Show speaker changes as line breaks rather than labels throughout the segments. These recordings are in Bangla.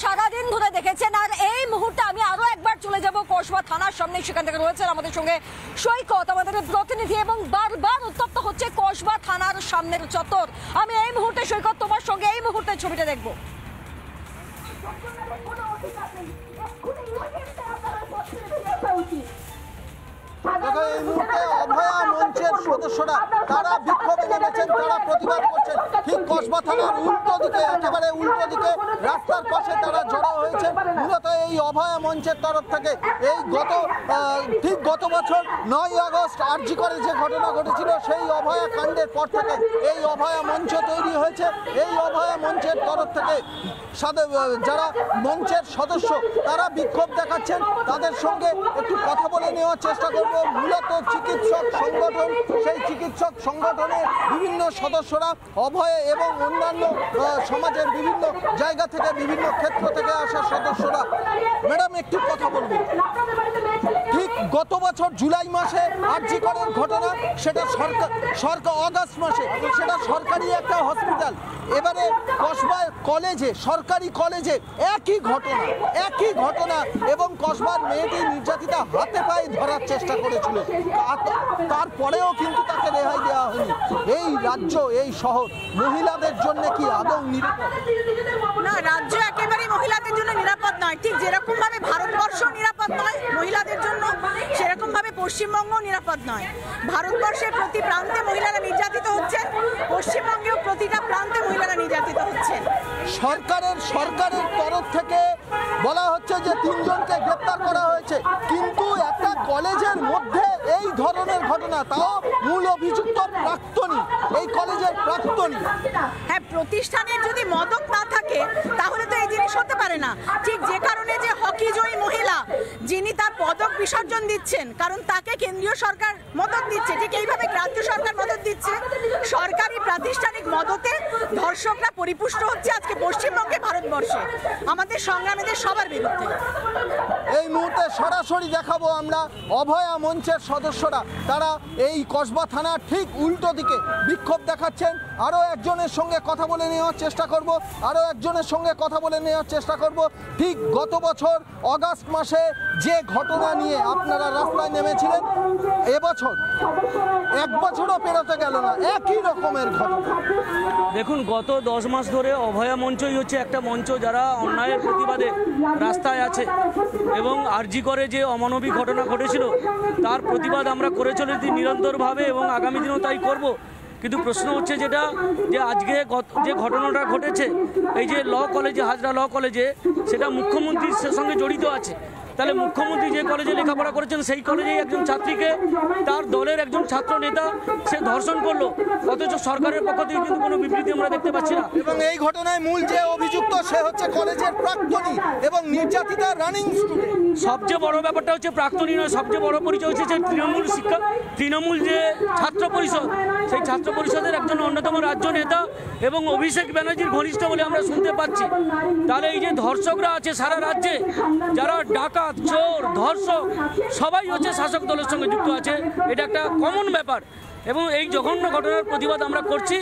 সারাদিন ধরে দেখেছেন। আর এই মুহূর্তে আমি আরো একবার চলে যাব কসবা থানার সামনে, সেখান থেকে রয়েছেন আমাদের সঙ্গে সৈকত, আমাদের প্রতিনিধি, এবং বারবার উত্তপ্ত হচ্ছে কসবা থানার সামনের চত্বর। আমি এই মুহূর্তে সৈকত তোমার সঙ্গে এই মুহূর্তে ছবিটা দেখবো।
এই মুহূর্তে অভয়া মঞ্চের সদস্যরা তারা বিক্ষোভে নেমেছেন, তারা প্রতিবাদ করছেন। ঠিক কসবা থানার উল্টো দিকে, একেবারে উল্টো দিকে রাস্তার পাশে তারা জড়ো হয়েছে। মূলত এই অভয়া মঞ্চের তরফ থেকে এই ঠিক গত বছর 9ই আগস্ট আরজি করে যে ঘটনা ঘটেছিল, সেই অভয়া কাণ্ডের পর থেকে এই অভয়া মঞ্চ তৈরি হয়েছে। এই অভয়া মঞ্চের তরফ থেকে যারা মঞ্চের সদস্য তারা বিক্ষোভ দেখাচ্ছেন, তাদের সঙ্গে একটু কথা বলে নেওয়ার চেষ্টা করব। মূলত চিকিৎসক সংগঠন, সেই চিকিৎসক সংগঠনের বিভিন্ন সদস্যরা, অভয় এবং অন্যান্য সমাজের বিভিন্ন জায়গা থেকে, বিভিন্ন ক্ষেত্র থেকে আসা সদস্যরা। ম্যাডাম, একটু কথা বলবো। ঠিক গত বছর জুলাই মাসে আরজি করের ঘটনা, সেটা সরকার আগস্ট মাসে, সেটা সরকারি একটা হসপিটাল। এবারে কসবার কলেজে, সরকারি কলেজে একই ঘটনা এবং কসবার মেয়েটি নির্যাতিতা হাতে পায়ে ধরার চেষ্টা করেছিল, তারপরেও কিন্তু তাকে রেহাই দেওয়া হয়নি। এই রাজ্য, এই শহর মহিলাদের জন্য কি আদৌ নিরাপদ?
না, রাজ্য একেবারেই মহিলাদের জন্য নিরাপদ নয়। ঠিক যেরকম ভাবে ভারতবর্ষ নিরাপদ নয় মহিলাদের জন্য, সেরকম ভাবে পশ্চিমবঙ্গ নিরাপদ নয়। ভারতবর্ষের প্রতি প্রান্তে মহিলারা নির্যাতিত হচ্ছেন, পশ্চিমবঙ্গেও প্রতিটা প্রান্তে মহিলারা নির্যাতিত হচ্ছেন।
সরকারের তরফ থেকে বলা হচ্ছে যে 3 জনকে গ্রেপ্তার করা হয়েছে, কিন্তু একটা কলেজের মধ্যে এই ধরনের ঘটনা, তাও মূল অভিযুক্ত প্রাক্তনী, এই কলেজের প্রাক্তনী।
হ্যাঁ, প্রতিষ্ঠানের যদি মদত না থাকে তাহলে তো এই জিনিস হতে পারে না। ঠিক যে কারণে যে হকি জয়ী মহিলা যিনি তার পদক বিসর্জন দিচ্ছেন, কারণ তাকে কেন্দ্রীয় সরকার মদত দিচ্ছে, ঠিক এইভাবে রাজ্য সরকার মদত দিচ্ছে। সরকারি প্রাতিষ্ঠানিক মদতে ধর্ষকরা পরিপুষ্ট হচ্ছে আজকে পশ্চিমবঙ্গে, ভারতবর্ষে। আমাদের সংগ্রামীদের সবার বিরুদ্ধে।
এই মুহূর্তে সরাসরি দেখাবো আমরা অভয়া মঞ্চের সদস্যরা, তারা এই কসবা থানার ঠিক উল্টো দিকে বিক্ষোভ দেখাচ্ছেন। আরও একজনের সঙ্গে কথা বলে নেওয়ার চেষ্টা করব। ঠিক গত বছর অগাস্ট মাসে যে ঘটনা নিয়ে আপনারা রাস্তায় নেমেছিলেন, এবছর 1 বছরও পেরোতে গেল না, একই রকমের ঘটনা।
দেখুন, গত 10 মাস ধরে অভয়া মঞ্চই হচ্ছে একটা মঞ্চ যারা অন্যায়ের প্রতিবাদে রাস্তায় আছে, এবং আরজি করে যে অমানবিক ঘটনা ঘটেছিল তার প্রতিবাদ আমরা করে চলেছি নিরন্তরভাবে, এবং আগামী দিনেও তাই করব। কিন্তু প্রশ্ন হচ্ছে যেটা, যে আজকে যে ঘটনাটা ঘটেছে এই যে ল কলেজে, হাজরা ল কলেজে, সেটা মুখ্যমন্ত্রীর সঙ্গে জড়িত আছে। তাহলে মুখ্যমন্ত্রী যে কলেজে লেখাপড়া করেছেন সেই কলেজেই একজন ছাত্রীকে তার দলের একজন ছাত্র নেতা সে ধর্ষণ করলো, অথচ সরকারের পক্ষ থেকে কিন্তু কোনো বিবৃতি আমরা দেখতে পাচ্ছি না।
এবং এই ঘটনায় মূল যে অভিযুক্ত সে হচ্ছে কলেজের প্রাক্তনী এবং নির্যাতিতা রানিং স্টুডেন্ট।
সবচেয়ে বড় ব্যাপারটা হচ্ছে প্রাক্তনী নয়, সবচেয়ে বড় পরিচয় হচ্ছে যে তৃণমূল যে ছাত্র পরিষদ, সেই ছাত্র পরিষদের একজন অন্যতম রাজ্য নেতা এবং অভিষেক ব্যানার্জির ঘনিষ্ঠ বলে আমরা শুনতে পাচ্ছি। তাহলে এই যে ধর্ষকরা আছে সারা রাজ্যে, যারা ডাকাত, চোর, ধর্ষক, সবাই হচ্ছে শাসক দলের সঙ্গে যুক্ত আছে, এটা একটা কমন ব্যাপার। এবং এই জঘন্য ঘটনার প্রতিবাদ আমরা করছি।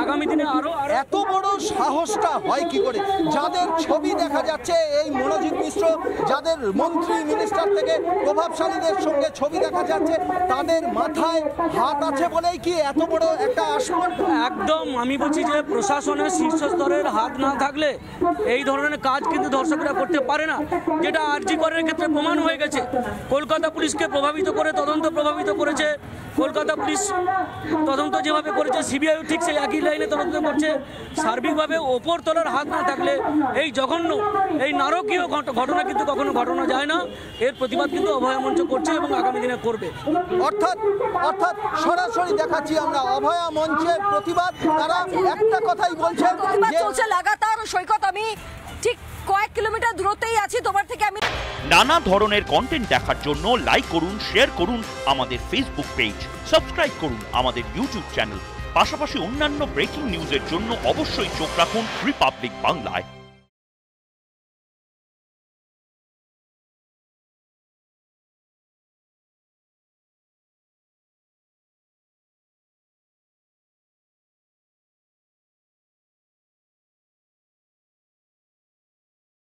আগামী দিনে আরো
এত বড় সাহসটা হয় কি করে? যাদের ছবি দেখা যাচ্ছে, এই মনোজিৎ মিশ্র, যাদের মন্ত্রী মিনিস্টার থেকে প্রভাবশালীদের সঙ্গে ছবি দেখা যাচ্ছে, তাদের মাথায় হাত আছে বলেই কি এত বড় একটা আসমান?
একদম, আমি বলছি যে প্রশাসনের শীর্ষ স্তরের হাত না থাকলে এই ধরনের কাজ কিন্তু ধর্ষকরা করতে পারে না, যেটা আরজি করের ক্ষেত্রে প্রমাণ হয়ে গেছে। কলকাতা পুলিশকে প্রভাবিত করে তদন্ত প্রভাবিত করেছে, কলকাতা পুলিশ তদন্ত যেভাবে করেছে, সিবিআইও ঠিক সেই একই লাইনে তদন্ত করছে। সার্বিকভাবে ওপর তলার হাত না থাকলে এই জঘন্য, এই নারকীয় ঘটনা কিন্তু কখনো ঘটনা যায় না। এর প্রতিবাদ কিন্তু অভয়া মঞ্চ করছে এবং আগামী দিনে করবে।
অর্থাৎ সরাসরি দেখাচ্ছি আমরা অভয়া মঞ্চের প্রতিবাদ। তারা একটা কথাই বলছেন যে
চলছে লাগাতার। সৈকত, আমি ঠিক কয়েক কিলোমিটার দূরত্বেই আছি তোমার থেকে। আমি
নানা ধরনের কন্টেন্ট দেখার জন্য লাইক করুন, শেয়ার করুন আমাদের ফেসবুক পেজ, সাবস্ক্রাইব করুন আমাদের ইউটিউব চ্যানেল। পাশাপাশি অন্যান্য ব্রেকিং নিউজের জন্য অবশ্যই চোখ রাখুন রিপাবলিক বাংলায়।